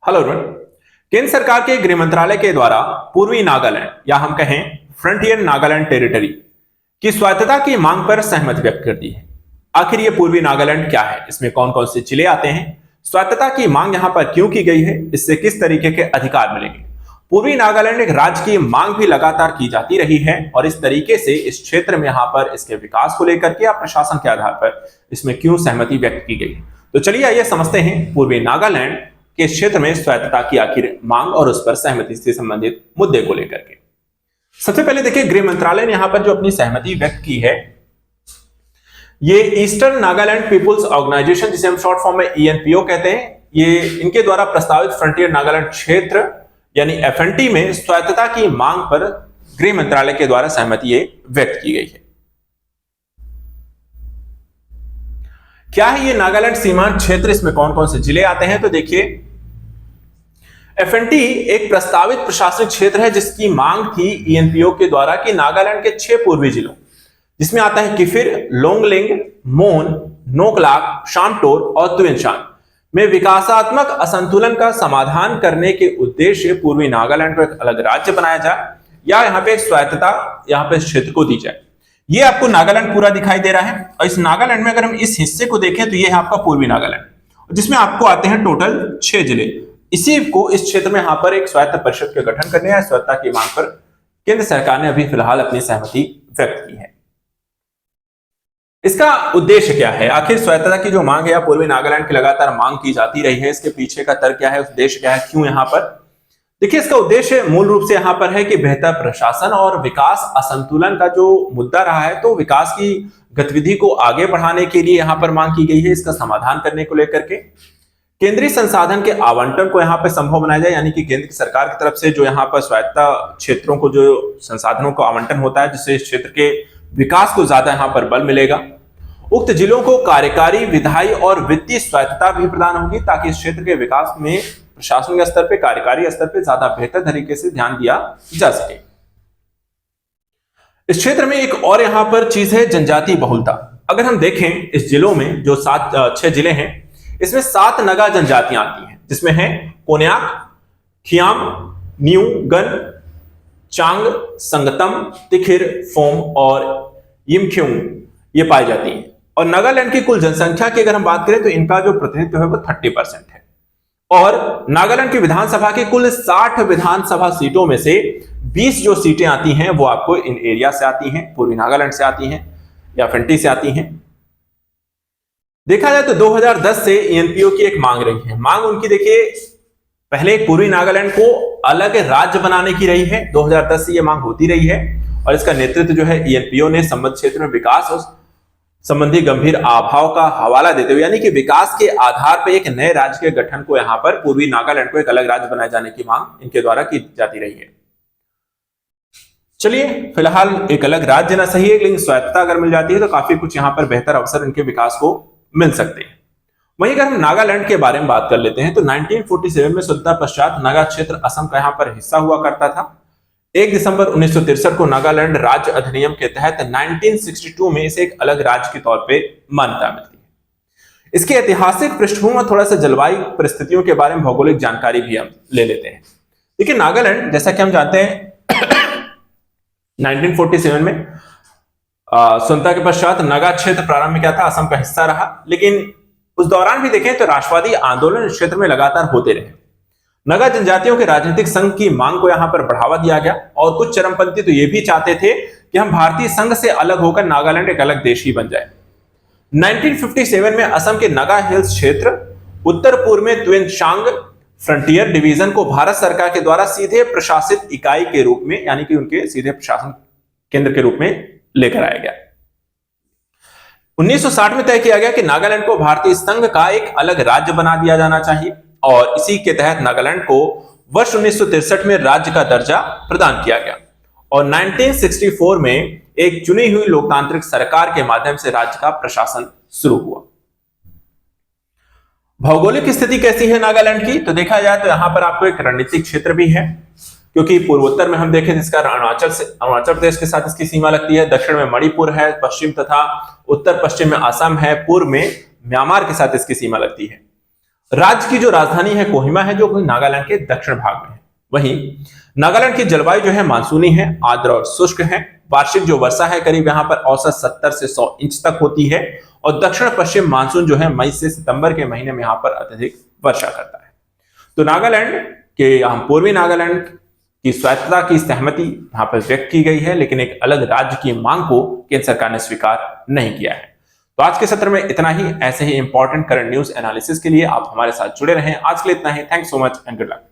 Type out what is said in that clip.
Hello everyone. केंद्र सरकार के गृह मंत्रालय के द्वारा पूर्वी नागालैंड या हम कहें फ्रंटियर नागालैंड टेरिटरी की स्वायत्तता की मांग पर सहमति व्यक्त कर दी है। आखिर ये पूर्वी नागालैंड क्या है, इसमें कौन कौन से जिले आते हैं, स्वायत्तता की मांग यहां पर क्यों की गई है, इससे किस तरीके के अधिकार मिलेंगे। पूर्वी नागालैंड एक राज्य की मांग भी लगातार की जाती रही है और इस तरीके से इस क्षेत्र में यहां पर इसके विकास को लेकर के या प्रशासन के आधार पर इसमें क्यों सहमति व्यक्त की गई है। तो चलिए आइए समझते हैं पूर्वी नागालैंड के क्षेत्र में स्वायत्तता की आखिर मांग और उस पर सहमति से संबंधित मुद्दे को लेकर के। सबसे पहले देखिए, गृह मंत्रालय ने यहां पर जो अपनी सहमति व्यक्त की है, ये ईस्टर्न नागालैंड पीपुल्स ऑर्गेनाइजेशन, जिसे हम शॉर्ट फॉर्म में ईएनपीओ कहते हैं, ये इनके द्वारा प्रस्तावित फ्रंटियर नागालैंड क्षेत्र यानी एफएनटी में स्वायत्तता की मांग पर गृह मंत्रालय के द्वारा सहमति व्यक्त की गई है। क्या है ये नागालैंड सीमांत क्षेत्र, इसमें कौन कौन से जिले आते हैं? तो देखिए, एफएनटी एक प्रस्तावित प्रशासनिक क्षेत्र है जिसकी मांग थी ईएनपीओ के द्वारा कि नागालैंड के 6 पूर्वी जिलों, जिसमें आता है किफिर, लोंगलिंग, मोन, नोकलाक, शामटोर और तुएनशान में विकासात्मक असंतुलन का समाधान करने के उद्देश्य पूर्वी नागालैंड को एक अलग राज्य बनाया जाए या यहाँ पे एक स्वायत्तता यहाँ पे क्षेत्र को दी जाए। ये आपको नागालैंड पूरा दिखाई दे रहा है और इस नागालैंड में अगर हम इस हिस्से को देखें तो ये है आपका पूर्वी नागालैंड, जिसमें आपको आते हैं टोटल 6 जिले। इसी को इस क्षेत्र में यहाँ पर एक स्वायत्त परिषद का गठन करने या स्वायत्तता की मांग पर केंद्र सरकार ने अभी फिलहाल अपनी सहमति व्यक्त की है। इसका उद्देश्य क्या है? आखिर स्वायत्तता की जो मांग है या पूर्वी नागालैंड की लगातार मांग की जाती रही है, इसके पीछे का तर्क क्या है, उद्देश्य क्या है, क्यों यहाँ पर? देखिए, इसका उद्देश्य मूल रूप से यहाँ पर है कि बेहतर प्रशासन और विकास असंतुलन का जो मुद्दा रहा है, तो विकास की गतिविधि को आगे बढ़ाने के लिए यहाँ पर मांग की गई है। इसका समाधान करने को लेकर के केंद्रीय संसाधन के आवंटन को यहाँ पर संभव बनाया जाए, यानी कि केंद्र सरकार की तरफ से जो यहाँ पर स्वायत्तता क्षेत्रों को जो संसाधनों का आवंटन होता है, जिससे इस क्षेत्र के विकास को ज्यादा यहाँ पर बल मिलेगा। उक्त जिलों को कार्यकारी, विधायी और वित्तीय स्वायत्तता भी प्रदान होगी ताकि इस क्षेत्र के विकास में प्रशासनिक स्तर पे, कार्यकारी स्तर पे ज्यादा बेहतर तरीके से ध्यान दिया जा सके। इस क्षेत्र में एक और यहां पर चीज है जनजातीय बहुलता। अगर हम देखें इस जिलों में जो 6 जिले हैं, इसमें 7 नगा जनजातियां आती हैं, जिसमें है कोन्याक, खियाम, न्यू, गन, चांग, संगतम, तिखिर, फोम और यिमख्युंग ये पाई जाती हैं। और नागालैंड की कुल जनसंख्या की अगर हम बात करें तो इनका जो प्रतिनिधित्व है वो 30% है। और नागालैंड की विधानसभा की कुल 60 विधानसभा सीटों में से 20 जो सीटें आती हैं वो आपको इन एरिया से आती हैं, पूर्वी नागालैंड से आती हैं या फेंटी से आती हैं। देखा जाए तो 2010 से ईएनपीओ की एक मांग रही है। मांग उनकी देखिए, पहले पूर्वी नागालैंड को अलग राज्य बनाने की रही है। 2010 से यह मांग होती रही है और इसका नेतृत्व जो है ईएनपीओ ने संबद्ध क्षेत्र में विकास और संबंधी गंभीर अभाव का हवाला देते हुए, यानी कि विकास के आधार पर एक नए राज्य के गठन को यहां पर पूर्वी नागालैंड को एक अलग राज्य बनाए जाने की मांग इनके द्वारा की जाती रही है। चलिए, फिलहाल एक अलग राज्य ना सही है, लेकिन स्वायत्तता अगर मिल जाती है तो काफी कुछ यहां पर बेहतर अवसर इनके विकास को मिल सकते हैं। वहीं अगर हम नागालैंड के बारे में बात कर लेते हैं तो 1947 में स्वतंत्रता पश्चात नागा क्षेत्र असम का यहां पर हिस्सा हुआ करता था। 1 दिसंबर 1963 को नागालैंड राज्य अधिनियम के तहत 1962 में इसे एक अलग राज्य के तौर पे मान्यता मिलती है। इसके ऐतिहासिक पृष्ठभूमि और थोड़ा सा जलवायु परिस्थितियों के बारे में भौगोलिक जानकारी भी हम ले लेते हैं। देखिए, नागालैंड जैसा कि हम जानते हैं 1947 में स्वतंत्रता के पश्चात नागा क्षेत्र प्रारंभ में क्या था, असम का हिस्सा रहा, लेकिन उस दौरान भी देखें तो राष्ट्रवादी आंदोलन इस क्षेत्र में लगातार होते रहे। नगा जनजातियों के राजनीतिक संघ की मांग को यहां पर बढ़ावा दिया गया और कुछ चरमपंथी तो यह भी चाहते थे कि हम भारतीय संघ से अलग होकर नागालैंड एक अलग देश ही बन जाए। 1957 में असम के नागा हिल्स क्षेत्र उत्तर पूर्व में तुएनशांग फ्रंटियर डिवीजन को भारत सरकार के द्वारा सीधे प्रशासित इकाई के रूप में, यानी कि उनके सीधे प्रशासन केंद्र के रूप में लेकर आया गया। 1960 में तय किया गया कि नागालैंड को भारतीय संघ का एक अलग राज्य बना दिया जाना चाहिए और इसी के तहत नागालैंड को वर्ष 1963 में राज्य का दर्जा प्रदान किया गया और 1964 में एक चुनी हुई लोकतांत्रिक सरकार के माध्यम से राज्य का प्रशासन शुरू हुआ। भौगोलिक स्थिति कैसी है नागालैंड की? तो देखा जाए तो यहां पर आपको एक रणनीतिक क्षेत्र भी है, क्योंकि पूर्वोत्तर में हम देखें जिसका अरुणाचल प्रदेश के साथ इसकी सीमा लगती है, दक्षिण में मणिपुर है, पश्चिम तथा उत्तर पश्चिम में असम है, पूर्व में म्यांमार के साथ इसकी सीमा लगती है। राज्य की जो राजधानी है कोहिमा है, जो नागालैंड के दक्षिण भाग में है। वहीं नागालैंड की जलवायु जो है मानसूनी है, आर्द्र और शुष्क है। वार्षिक जो वर्षा है करीब यहाँ पर औसत 70 से 100 इंच तक होती है। और दक्षिण पश्चिम मानसून जो है मई से सितंबर के महीने में यहाँ पर अत्यधिक वर्षा करता है। तो नागालैंड के यहाँ पूर्वी नागालैंड की स्वायत्तता की सहमति यहाँ पर व्यक्त की गई है, लेकिन एक अलग राज्य की मांग को केंद्र सरकार ने स्वीकार नहीं किया है। तो आज के सत्र में इतना ही। ऐसे ही इंपॉर्टेंट करंट न्यूज एनालिसिस के लिए आप हमारे साथ जुड़े रहें। आज के लिए इतना ही। Thanks so much and good luck.